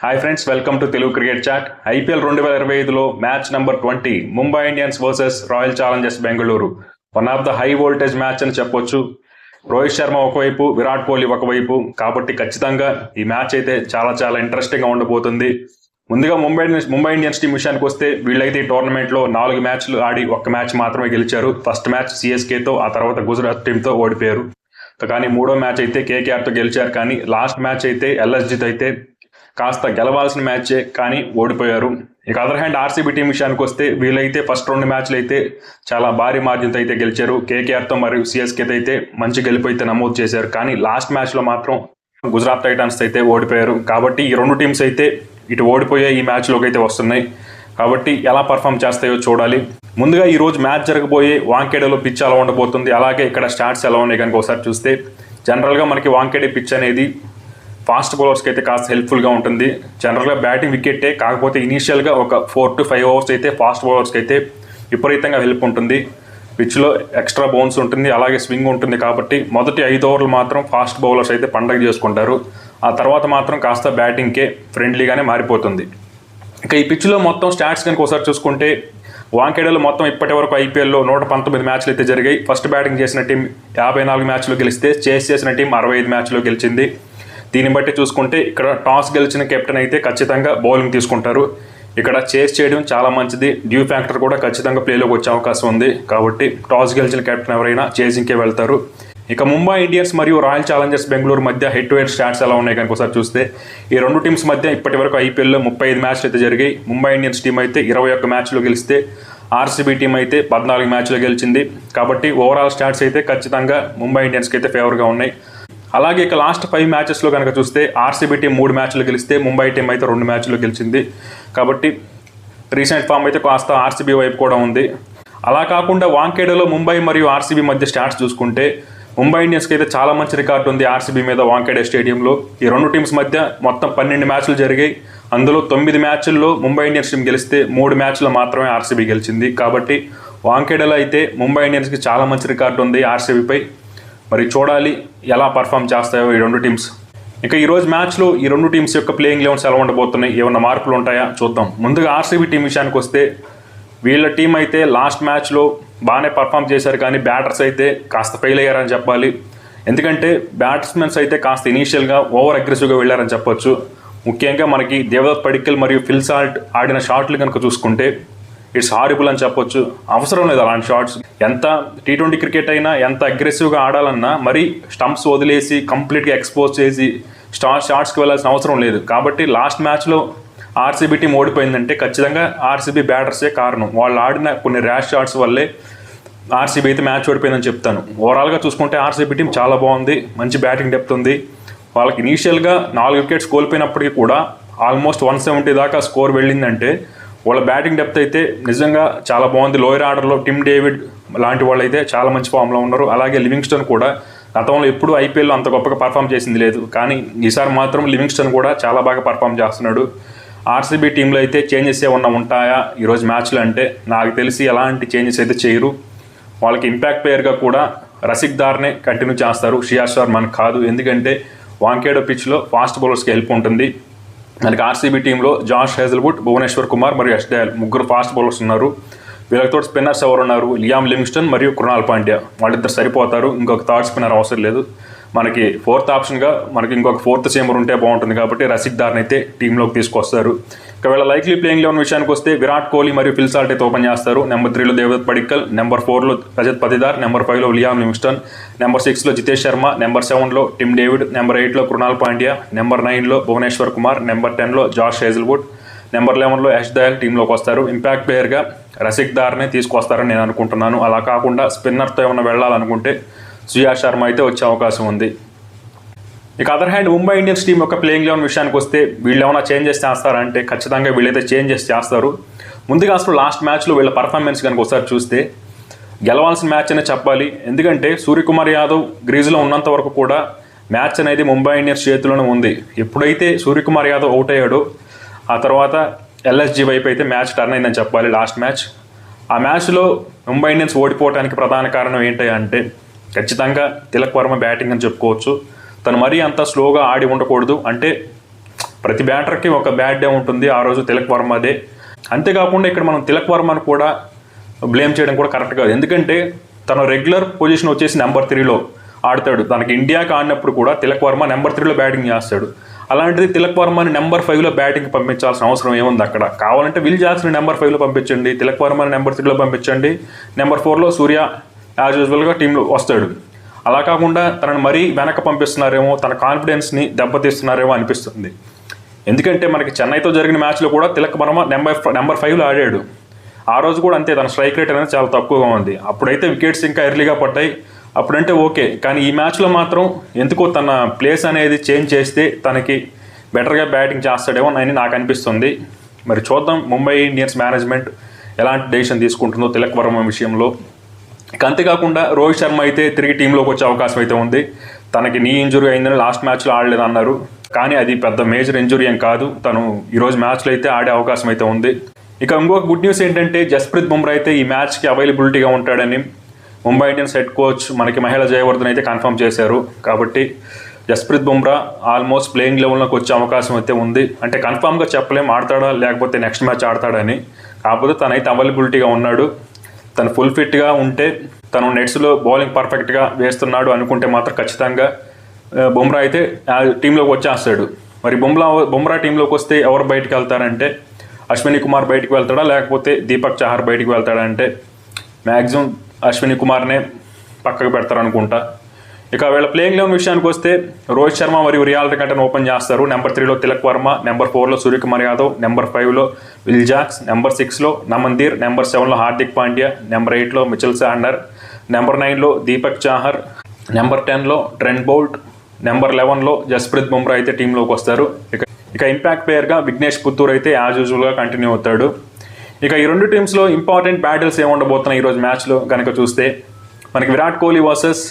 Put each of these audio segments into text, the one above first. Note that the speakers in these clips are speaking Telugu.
Hi friends, welcome to Telugu cricket chat. IPL 2025లో match number 20 Mumbai Indians versus Royal Challengers Bengaluru. One of the high voltage match అని చెప్పొచ్చు. రోహిత్ శర్మ ఒకవైపు, విరాట్ కోహ్లీ ఒకవైపు. కాబట్టి ఖచ్చితంగా ఈ మ్యాచ్ అయితే చాలా ఇంట్రెస్టింగ్గా ఉండబోతుంది. ముందుగా ముంబై ఇండియన్స్ టీం విషయానికి వస్తే వీళ్ళైతే ఈ టోర్నమెంట్లో 4 మ్యాచ్లు ఆడి 1 మ్యాచ్ మాత్రమే గెలిచారు. ఫస్ట్ మ్యాచ్ సిఎస్కేతో, ఆ తర్వాత గుజరాత్ టీంతో ఓడిపోయారు. కానీ మూడో మ్యాచ్ అయితే కేకేఆర్తో గెలిచారు. కానీ లాస్ట్ మ్యాచ్ అయితే ఎల్ఎస్జీతో అయితే కాస్త గెలవాల్సిన మ్యాచే కానీ ఓడిపోయారు. ఇక అదర్ హ్యాండ్ ఆర్సీబీ టీం విషయానికి వస్తే వీళ్ళైతే ఫస్ట్ 2 మ్యాచ్లు అయితే చాలా భారీ మార్జిన్తో అయితే గెలిచారు. కేకేఆర్తో మరియు సిఎస్కేతో అయితే మంచి గెలుపు అయితే నమోదు చేశారు. కానీ లాస్ట్ మ్యాచ్లో మాత్రం గుజరాత్ టైటాన్స్ అయితే ఓడిపోయారు. కాబట్టి ఈ 2 టీమ్స్ అయితే ఇటు ఓడిపోయే ఈ మ్యాచ్లోకి అయితే వస్తున్నాయి. కాబట్టి ఎలా పర్ఫామ్ చేస్తాయో చూడాలి. ముందుగా ఈ రోజు మ్యాచ్ జరగబోయే వాంఖేడేలో పిచ్ ఎలా ఉండబోతుంది, అలాగే ఇక్కడ స్టాట్స్ ఎలా ఉన్నాయి కనుక ఒకసారి చూస్తే జనరల్గా మనకి వాంఖేడే పిచ్ అనేది ఫాస్ట్ బౌలర్స్కి అయితే కాస్త హెల్ప్ఫుల్గా ఉంటుంది. జనరల్గా బ్యాటింగ్ వికెట్టే, కాకపోతే ఇనీషియల్గా ఒక 4 to 5 ఓవర్స్ అయితే ఫాస్ట్ బౌలర్స్కి అయితే విపరీతంగా హెల్ప్ ఉంటుంది. పిచ్లో ఎక్స్ట్రా బౌన్స్ ఉంటుంది, అలాగే స్వింగ్ ఉంటుంది. కాబట్టి మొదటి 5 ఓవర్లు మాత్రం ఫాస్ట్ బౌలర్స్ అయితే పండగ చేసుకుంటారు. ఆ తర్వాత మాత్రం కాస్త బ్యాటింగ్కే ఫ్రెండ్లీగానే మారిపోతుంది. ఇక ఈ పిచ్లో మొత్తం స్టాట్స్ కనుక ఒకసారి చూసుకుంటే వాంఖేడేలో మొత్తం ఇప్పటి వరకు ఐపీఎల్లో 119 మ్యాచ్లు అయితే జరిగాయి. ఫస్ట్ బ్యాటింగ్ చేసిన టీం 54 మ్యాచ్లు గెలిస్తే, చేస్ చేసిన టీం 65 మ్యాచ్లు గెలిచింది. దీన్ని బట్టి చూసుకుంటే ఇక్కడ టాస్ గెలిచిన కెప్టెన్ అయితే ఖచ్చితంగా బౌలింగ్ తీసుకుంటారు. ఇక్కడ చేస్ చేయడం చాలా మంచిది. డ్యూ ఫ్యాక్టర్ కూడా ఖచ్చితంగా ప్లేలోకి వచ్చే అవకాశం ఉంది. కాబట్టి టాస్ గెలిచిన కెప్టెన్ ఎవరైనా చేసింగ్కే వెళ్తారు. ఇక ముంబై ఇండియన్స్ మరియు రాయల్ ఛాలెంజర్స్ బెంగళూరు మధ్య హెడ్ టు హెడ్ స్టాట్స్ ఎలా ఉన్నాయి కనుక ఒకసారి చూస్తే ఈ 2 టీమ్స్ మధ్య ఇప్పటి వరకు ఐపీఎల్లో 35 మ్యాచ్లు అయితే జరిగాయి. ముంబై ఇండియన్స్ టీం అయితే 21 మ్యాచ్లు గెలిస్తే, ఆర్సీబీ టీం అయితే 14 మ్యాచ్లు గెలిచింది. కాబట్టి ఓవరాల్ స్టాట్స్ అయితే ఖచ్చితంగా ముంబై ఇండియన్స్కి అయితే ఫేవర్గా ఉన్నాయి. అలాగే ఇక లాస్ట్ 5 మ్యాచెస్లో కనుక చూస్తే ఆర్సీబీ టీం 3 మ్యాచ్లు గెలిస్తే, ముంబై టీం అయితే 2 మ్యాచ్లు గెలిచింది. కాబట్టి రీసెంట్ ఫామ్ అయితే కాస్త ఆర్సీబీ వైపు కూడా ఉంది. అలా కాకుండా వాంఖేడేలో ముంబై మరియు ఆర్సీబీ మధ్య స్టాట్స్ చూసుకుంటే ముంబై ఇండియన్స్కి అయితే చాలా మంచి రికార్డు ఉంది ఆర్సీబీ మీద వాంఖేడే స్టేడియంలో. ఈ 2 టీమ్స్ మధ్య మొత్తం 12 మ్యాచ్లు జరిగాయి. అందులో 9 మ్యాచ్ల్లో ముంబై ఇండియన్స్ టీం గెలిస్తే 3 మ్యాచ్లో మాత్రమే ఆర్సీబీ గెలిచింది. కాబట్టి వాంఖేడేలో అయితే ముంబై ఇండియన్స్కి చాలా మంచి రికార్డు ఉంది ఆర్సీబీపై. మరి చూడాలి ఎలా పర్ఫామ్ చేస్తాయో ఈ 2 టీమ్స్. ఇక ఈరోజు మ్యాచ్లో ఈ 2 టీమ్స్ యొక్క ప్లేయింగ్ లెవెన్స్ ఎలా ఉండబోతున్నాయి, ఏమైనా మార్పులు ఉంటాయా చూద్దాం. ముందుగా ఆర్సీబీ టీం విషయానికి వస్తే వీళ్ళ టీం అయితే లాస్ట్ మ్యాచ్లో బాగానే పర్ఫామ్ చేశారు. కానీ బ్యాటర్స్ అయితే కాస్త ఫెయిల్ అయ్యారని చెప్పాలి. ఎందుకంటే బ్యాట్స్మెన్స్ అయితే కాస్త ఇనీషియల్గా ఓవర్ అగ్రెసివ్గా వెళ్ళారని చెప్పొచ్చు. ముఖ్యంగా మనకి దేవదత్ పడిక్కల్ మరియు ఫిల్ సాల్ట్ ఆడిన షాట్లు కనుక చూసుకుంటే ఇట్స్ హారిబుల్ అని చెప్పొచ్చు. అవసరం లేదు అలాంటి షాట్స్. ఎంత T20 క్రికెట్ అయినా ఎంత అగ్రెసివ్గా ఆడాలన్నా మరి స్టంప్స్ వదిలేసి కంప్లీట్గా ఎక్స్పోజ్ చేసి షాట్స్కి వెళ్ళాల్సిన అవసరం లేదు. కాబట్టి లాస్ట్ మ్యాచ్లో ఆర్సీబీ టీం ఓడిపోయిందంటే ఖచ్చితంగా ఆర్సీబీ బ్యాటర్సే కారణం. వాళ్ళు ఆడిన కొన్ని ర్యాష్ షాట్స్ వల్లే ఆర్సీబీ అయితే మ్యాచ్ ఓడిపోయిందని చెప్తాను. ఓవరాల్గా చూసుకుంటే ఆర్సీబీ టీం చాలా బాగుంది, మంచి బ్యాటింగ్ డెప్త్ ఉంది. వాళ్ళకి ఇనీషియల్గా 4 వికెట్స్ కోల్పోయినప్పటికీ కూడా ఆల్మోస్ట్ 170 దాకా స్కోర్ వెళ్ళిందంటే వాళ్ళ బ్యాటింగ్ డెప్త్ అయితే నిజంగా చాలా బాగుంది. లోయర్ ఆర్డర్లో టిమ్ డేవిడ్ లాంటి వాళ్ళు అయితే చాలా మంచి ఫామ్లో ఉన్నారు. అలాగే లివింగ్స్టన్ కూడా గతంలో ఎప్పుడు ఐపీఎల్లో అంత గొప్పగా పర్ఫామ్ చేసింది లేదు. కానీ ఈసారి మాత్రం లివింగ్స్టన్ కూడా చాలా బాగా పర్ఫామ్ చేస్తున్నాడు. ఆర్సీబీ టీంలో అయితే చేంజెస్ ఏమన్నా ఉంటాయా ఈరోజు మ్యాచ్లో అంటే నాకు తెలిసి ఎలాంటి చేంజెస్ అయితే చేయరు. వాళ్ళకి ఇంపాక్ట్ ప్లేయర్గా కూడా రసిక్ దార్నే కంటిన్యూ చేస్తారు, శ్రేయస్ శర్మని కాదు. ఎందుకంటే వాంఖేడే పిచ్లో ఫాస్ట్ బౌలర్స్కి హెల్ప్ ఉంటుంది. మనకి ఆర్సీబీ టీంలో జాష్ హేజల్వుడ్, భువనేశ్వర్ కుమార్ మరియు యష్ దయాల్ 3 ఫాస్ట్ బౌలర్స్ ఉన్నారు. వీళ్ళతో స్పిన్నర్స్ ఎవరు ఉన్నారు, లియామ్ లివింగ్స్టన్ మరియు కృణాల్ పాండ్యా. వాళ్ళిద్దరు సరిపోతారు. ఇంకొక థర్డ్ స్పిన్నర్ అవసరం లేదు. మనకి 4th ఆప్షన్గా మనకి ఇంకొక 4th సీమర్ ఉంటే బాగుంటుంది. కాబట్టి రసిక్ దార్ని అయితే టీంలోకి తీసుకొస్తారు. ఇక వీళ్ళ లైక్లీ ప్లేయింగ్ లెవెన్ విషయానికి వస్తే విరాట్ కోహ్లీ మరియు ఫిల్ సాల్ట్ అయితే ఓపెన్ చేస్తారు. నెంబర్ 3లో దేవదత్ పడిక్కల్, నెంబర్ 4లో రజత్ పతిదార్, నెంబర్ 5లో లియామ్ లివింగ్స్టన్, నెంబర్ 6లో జితేష్ శర్మ, నెంబర్ 7లో టిమ్ డేవిడ్, నెంబర్ 8లో కృణాల్ పాండ్యా, నెంబర్ 9లో భువనేశ్వర్ కుమార్, నెంబర్ 10లో జాష్ హేజల్వుడ్, నెంబర్ 11లో యష్ దయాల్ టీంలోకి వస్తారు. ఇంపాక్ట్ ప్లేయర్గా రసిక్ దార్నే తీసుకొస్తారని నేను అనుకుంటున్నాను. అలా కాకుండా స్పిన్నర్తో ఏమైనా వెళ్ళాలనుకుంటే శ్రేయస్ శర్మ అయితే వచ్చే అవకాశం ఉంది. ఇక other hand Mumbai Indians team యొక్క ప్లేయింగ్ లెవెన్ విషయానికి వస్తే వీళ్ళు ఏమైనా చేంజెస్ చేస్తారంటే ఖచ్చితంగా వీళ్ళైతే చేంజెస్ చేస్తారు. ముందుగా అసలు లాస్ట్ మ్యాచ్లో వీళ్ళ పర్ఫార్మెన్స్ కనుక ఒకసారి చూస్తే గెలవాల్సిన మ్యాచ్ అనే చెప్పాలి. ఎందుకంటే సూర్యకుమార్ యాదవ్ గ్రీజ్లో ఉన్నంత వరకు కూడా మ్యాచ్ అనేది ముంబై ఇండియన్స్ చేతిలోనే ఉంది. ఎప్పుడైతే సూర్యకుమార్ యాదవ్ అవుట్ అయ్యాడో ఆ తర్వాత ఎల్ఎస్జీ వైపు అయితే మ్యాచ్ టర్న్ అయిందని చెప్పాలి. లాస్ట్ మ్యాచ్ ఆ మ్యాచ్లో ముంబై ఇండియన్స్ ఓడిపోవడానికి ప్రధాన కారణం ఏంటి అంటే ఖచ్చితంగా తిలక్ వర్మ బ్యాటింగ్ అని చెప్పుకోవచ్చు. తను మరీ అంత స్లోగా ఆడి ఉండకూడదు. అంటే ప్రతి బ్యాటర్కి ఒక బ్యాడ్ డే ఉంటుంది, ఆ రోజు తిలక్ వర్మదే. అంతేకాకుండా ఇక్కడ మనం తిలక్ వర్మను కూడా బ్లేమ్ చేయడం కూడా కరెక్ట్ కాదు. ఎందుకంటే తన రెగ్యులర్ పొజిషన్ వచ్చేసి నెంబర్ 3లో ఆడతాడు. తనకి ఇండియాకి ఆడినప్పుడు కూడా తిలక్ వర్మ నెంబర్ 3లో బ్యాటింగ్ చేస్తాడు. అలాంటిది తిలక్ వర్మని నెంబర్ 5లో బ్యాటింగ్ పంపించాల్సిన అవసరం ఏముంది అక్కడ? కావాలంటే విల్ జాక్స్ని నెంబర్ 5లో పంపించండి, తిలక్ వర్మని నెంబర్ 3లో పంపించండి, నెంబర్ 4లో సూర్య యాజ్ యూజువల్గా టీంలో వస్తాడు. అలా కాకుండా తనని మరీ వెనక పంపిస్తున్నారేమో, తన కాన్ఫిడెన్స్ని దెబ్బతీస్తున్నారేమో అనిపిస్తుంది. ఎందుకంటే మనకి చెన్నైతో జరిగిన మ్యాచ్లో కూడా తిలక్ వర్మ నెంబర్ 5లో ఆడాడు. ఆ రోజు కూడా అంతే, తన స్ట్రైక్ రేట్ అనేది చాలా తక్కువగా ఉంది. అప్పుడైతే వికెట్స్ ఇంకా ఎర్లీగా పడ్డాయి, అప్పుడంటే ఓకే. కానీ ఈ మ్యాచ్లో మాత్రం ఎందుకో తన ప్లేస్ అనేది చేంజ్ చేస్తే తనకి బెటర్గా బ్యాటింగ్ చేస్తాడేమో అని నాకు అనిపిస్తుంది. మరి చూద్దాం ముంబై ఇండియన్స్ మేనేజ్మెంట్ ఎలాంటి డెసిషన్ తీసుకుంటుందో తిలక్ వర్మ విషయంలో. ఇక అంతేకాకుండా రోహిత్ శర్మ అయితే తిరిగి టీంలోకి వచ్చే అవకాశం అయితే ఉంది. తనకి నీ ఇంజురీ అయిందని లాస్ట్ మ్యాచ్లో ఆడలేదు అన్నారు, కానీ అది పెద్ద మేజర్ ఇంజురీ ఏం కాదు. తను ఈరోజు మ్యాచ్లో అయితే ఆడే అవకాశం అయితే ఉంది. ఇక ఇంకొక గుడ్ న్యూస్ ఏంటంటే జస్ప్రీత్ బుమ్రా అయితే ఈ మ్యాచ్కి అవైలబిలిటీగా ఉంటాడని ముంబై ఇండియన్స్ హెడ్ కోచ్ మనకి మహేళ జయవర్ధన్ అయితే కన్ఫర్మ్ చేశారు. కాబట్టి జస్ప్రీత్ బుమ్రా ఆల్మోస్ట్ ప్లేయింగ్ లెవెల్లోకి వచ్చే అవకాశం అయితే ఉంది. అంటే కన్ఫామ్గా చెప్పలేం ఆడతాడా లేకపోతే నెక్స్ట్ మ్యాచ్ ఆడతాడని. కాకపోతే తనైతే అవైలబిలిటీగా ఉన్నాడు. తను ఫుల్ ఫిట్గా ఉంటే, తను నెట్స్లో బౌలింగ్ పర్ఫెక్ట్గా వేస్తున్నాడు అనుకుంటే మాత్రం ఖచ్చితంగా బుమ్రా అయితే టీంలోకి వచ్చేస్తాడు. మరి బుమ్రా టీంలోకి వస్తే ఎవరు బయటికి వెళ్తారంటే అశ్విని కుమార్ బయటికి వెళ్తాడా లేకపోతే దీపక్ చహర్ బయటికి వెళ్తాడా అంటే మ్యాక్సిమం అశ్విని కుమార్నే పక్కకు పెడతారనుకుంటా. ఇక వీళ్ళ ప్లేయింగ్ లెవెన్ విషయానికి వస్తే రోహిత్ శర్మ మరియు రియాల్ రికంటన్ ఓపెన్ చేస్తారు. నెంబర్ 3లో తిలక్ వర్మ, నెంబర్ 4లో సూర్యకుమార్ యాదవ్, నెంబర్ 5లో విల్ జాక్స్, నెంబర్ 6లో నమన్దీర్, నెంబర్ 7లో హార్దిక్ పాండ్యా, నెంబర్ 8లో మిచెల్ శాంట్నర్, నెంబర్ 9లో దీపక్ చాహర్, నెంబర్ 10లో ట్రెంట్ బౌల్ట్, నెంబర్ 11లో జస్ప్రీత్ బుమ్రా అయితే టీంలోకి వస్తారు. ఇక ఇంపాక్ట్ ప్లేయర్గా విఘ్నేష్ పుత్తూర్ అయితే యాజ్ యూజువల్గా కంటిన్యూ అవుతాడు. ఇక ఈ రెండు టీమ్స్లో ఇంపార్టెంట్ బ్యాటిల్స్ ఏముండబోతున్నాయి ఈరోజు మ్యాచ్లో కనుక చూస్తే మనకి Virat Kohli versus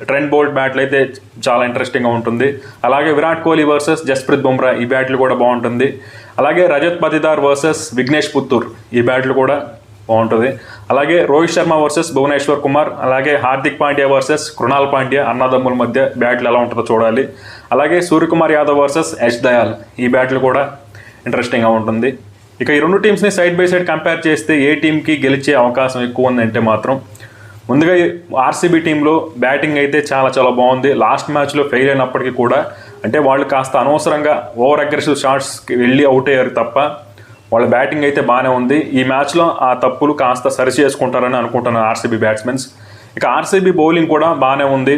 Trent Boult battle అయితే చాలా ఇంట్రెస్టింగ్గా ఉంటుంది. అలాగే విరాట్ కోహ్లీ వర్సెస్ జస్ప్రీత్ బుమ్రా ఈ బ్యాటిల్ కూడా బాగుంటుంది. అలాగే రజత్ పతిదార్ వర్సెస్ విఘ్నేష్ పుత్తూర్ ఈ బ్యాటిల్ కూడా బాగుంటుంది. అలాగే రోహిత్ శర్మ వర్సెస్ భువనేశ్వర్ కుమార్, అలాగే హార్దిక్ పాండ్యా వర్సెస్ కృణాల్ పాండ్యా అన్నదమ్ముల మధ్య బ్యాటిల్ ఎలా ఉంటుందో చూడాలి. అలాగే సూర్యకుమార్ యాదవ్ వర్సెస్ యష్ దయాల్ ఈ బ్యాటిల్ కూడా ఇంట్రెస్టింగ్గా ఉంటుంది. ఇక ఈ రెండు టీమ్స్ని సైడ్ బై సైడ్ కంపేర్ చేస్తే ఏ టీంకి గెలిచే అవకాశం ఎక్కువ ఉందంటే మాత్రం ముందుగా ఆర్సీబీ టీంలో బ్యాటింగ్ అయితే చాలా చాలా బాగుంది. లాస్ట్ మ్యాచ్లో ఫెయిల్ అయినప్పటికీ కూడా అంటే వాళ్ళు కాస్త అనవసరంగా ఓవర్ అగ్రెసివ్ షాట్స్కి వెళ్ళి అవుట్ అయ్యారు తప్ప వాళ్ళ బ్యాటింగ్ అయితే బాగానే ఉంది. ఈ మ్యాచ్లో ఆ తప్పులు కాస్త సరి చేసుకుంటారని అనుకుంటున్నాను ఆర్సీబీ బ్యాట్స్మెన్స్. ఇక ఆర్సీబీ బౌలింగ్ కూడా బాగానే ఉంది.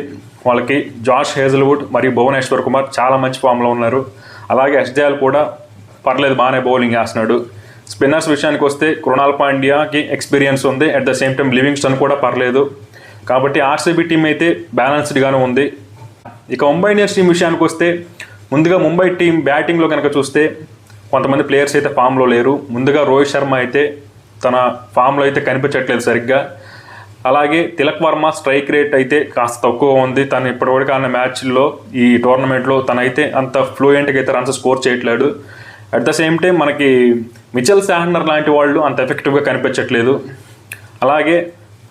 వాళ్ళకి జాష్ హేజల్వుడ్ మరియు భువనేశ్వర్ కుమార్ చాలా మంచి ఫామ్లో ఉన్నారు. అలాగే యష్ దయాల్ కూడా పర్లేదు, బాగానే బౌలింగ్ వేస్తున్నాడు. స్పిన్నర్స్ విషయానికి వస్తే కృణాల్ పాండ్యాకి ఎక్స్పీరియన్స్ ఉంది, at the same time Livingstone కూడా పర్లేదు. కాబట్టి ఆర్సీబీ టీం అయితే బ్యాలెన్స్డ్గానే ఉంది. ఇక ముంబై ఇండియన్స్ టీం విషయానికి వస్తే ముందుగా ముంబై టీం బ్యాటింగ్లో కనుక చూస్తే కొంతమంది ప్లేయర్స్ అయితే ఫామ్లో లేరు. ముందుగా రోహిత్ శర్మ అయితే తన ఫామ్లో అయితే కనిపించట్లేదు సరిగ్గా. అలాగే తిలక్ వర్మ స్ట్రైక్ రేట్ అయితే కాస్త తక్కువ ఉంది. తను ఇప్పటివరకు ఆడిన మ్యాచ్ల్లో ఈ టోర్నమెంట్లో తనైతే అంత ఫ్లూయెంట్గా అయితే రన్స్ స్కోర్ చేయట్లేదు. అట్ ద సేమ్ టైం మనకి మిచెల్ శాంట్నర్ లాంటి వాళ్ళు అంత ఎఫెక్టివ్గా కనిపించట్లేదు. అలాగే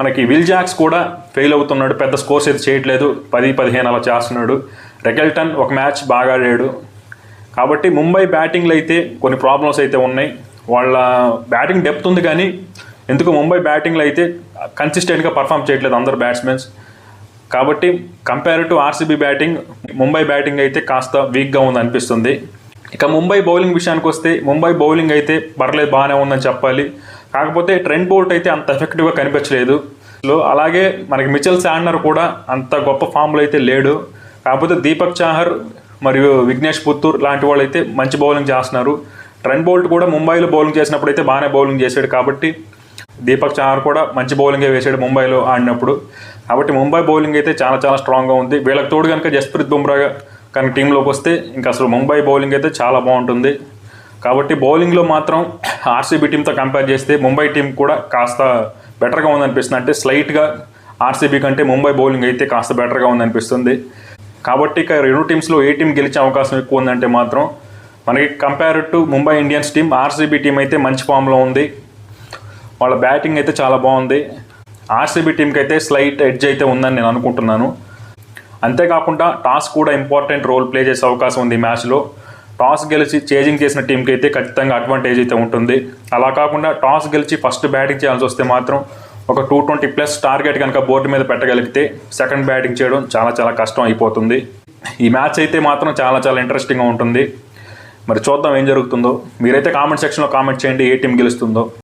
మనకి విల్ జాక్స్ కూడా ఫెయిల్ అవుతున్నాడు, పెద్ద స్కోర్స్ అయితే చేయట్లేదు, 10-15 అలా చేస్తున్నాడు. రెకెల్టన్ ఒక మ్యాచ్ బాగా ఆడాడు. కాబట్టి ముంబై బ్యాటింగ్లో అయితే కొన్ని ప్రాబ్లమ్స్ అయితే ఉన్నాయి. వాళ్ళ బ్యాటింగ్ డెప్త్ ఉంది కానీ ఎందుకు ముంబై బ్యాటింగ్లో అయితే కన్సిస్టెంట్గా పర్ఫామ్ చేయట్లేదు అందరు బ్యాట్స్మెన్స్. కాబట్టి compare to RCB batting Mumbai batting అయితే కాస్త వీక్గా ఉంది అనిపిస్తుంది. ఇక ముంబై బౌలింగ్ విషయానికి వస్తే ముంబై బౌలింగ్ అయితే పర్లేదు, బాగానే ఉందని చెప్పాలి. కాకపోతే ట్రెంట్ బౌల్ట్ అయితే అంత ఎఫెక్టివ్గా కనిపించలేదు. అలాగే మనకి మిచెల్ శాంట్నర్ కూడా అంత గొప్ప ఫామ్లో అయితే లేడు. కాకపోతే దీపక్ చాహర్ మరియు విఘ్నేష్ పుత్తూర్ లాంటి వాళ్ళు అయితే మంచి బౌలింగ్ చేస్తున్నారు. ట్రెంట్ బౌల్ట్ కూడా ముంబైలో బౌలింగ్ చేసినప్పుడు అయితే బాగానే బౌలింగ్ చేశాడు. కాబట్టి దీపక్ చాహర్ కూడా మంచి బౌలింగే వేసాడు ముంబైలో ఆడినప్పుడు. కాబట్టి ముంబై బౌలింగ్ అయితే చాలా చాలా స్ట్రాంగ్గా ఉంది. వీళ్ళకి తోడు కనుక జస్ప్రీత్ బుమ్రా కానీ టీంలోకి వస్తే ఇంకా అసలు ముంబై బౌలింగ్ అయితే చాలా బాగుంటుంది. కాబట్టి బౌలింగ్లో మాత్రం ఆర్సీబీ టీంతో కంపేర్ చేస్తే ముంబై టీం కూడా కాస్త బెటర్గా ఉందనిపిస్తుంది. అంటే స్లైట్గా ఆర్సీబీ కంటే ముంబై బౌలింగ్ అయితే కాస్త బెటర్గా ఉందనిపిస్తుంది. కాబట్టి ఇక రెండు టీమ్స్లో ఏ టీం గెలిచే అవకాశం ఎక్కువ ఉందంటే మాత్రం మనకి compare to Mumbai Indians team RCB team అయితే మంచి ఫామ్లో ఉంది. వాళ్ళ బ్యాటింగ్ అయితే చాలా బాగుంది. ఆర్సీబీ టీంకి అయితే స్లైట్ ఎడ్జ్ అయితే ఉందని నేను అనుకుంటున్నాను. అంతేకాకుండా టాస్ కూడా ఇంపార్టెంట్ రోల్ ప్లే చేసే అవకాశం ఉంది ఈ మ్యాచ్లో. టాస్ గెలిచి చేజింగ్ చేసిన టీంకి అయితే ఖచ్చితంగా అడ్వాంటేజ్ అయితే ఉంటుంది. అలా కాకుండా టాస్ గెలిచి ఫస్ట్ బ్యాటింగ్ చేయాల్సి వస్తే మాత్రం ఒక 220+ టార్గెట్ కనుక బోర్డు మీద పెట్టగలిగితే సెకండ్ బ్యాటింగ్ చేయడం చాలా కష్టం అయిపోతుంది. ఈ మ్యాచ్ అయితే మాత్రం చాలా ఇంట్రెస్టింగ్గా ఉంటుంది. మరి చూద్దాం ఏం జరుగుతుందో. మీరైతే కామెంట్ సెక్షన్లో కామెంట్ చేయండి ఏ టీం గెలుస్తుందో.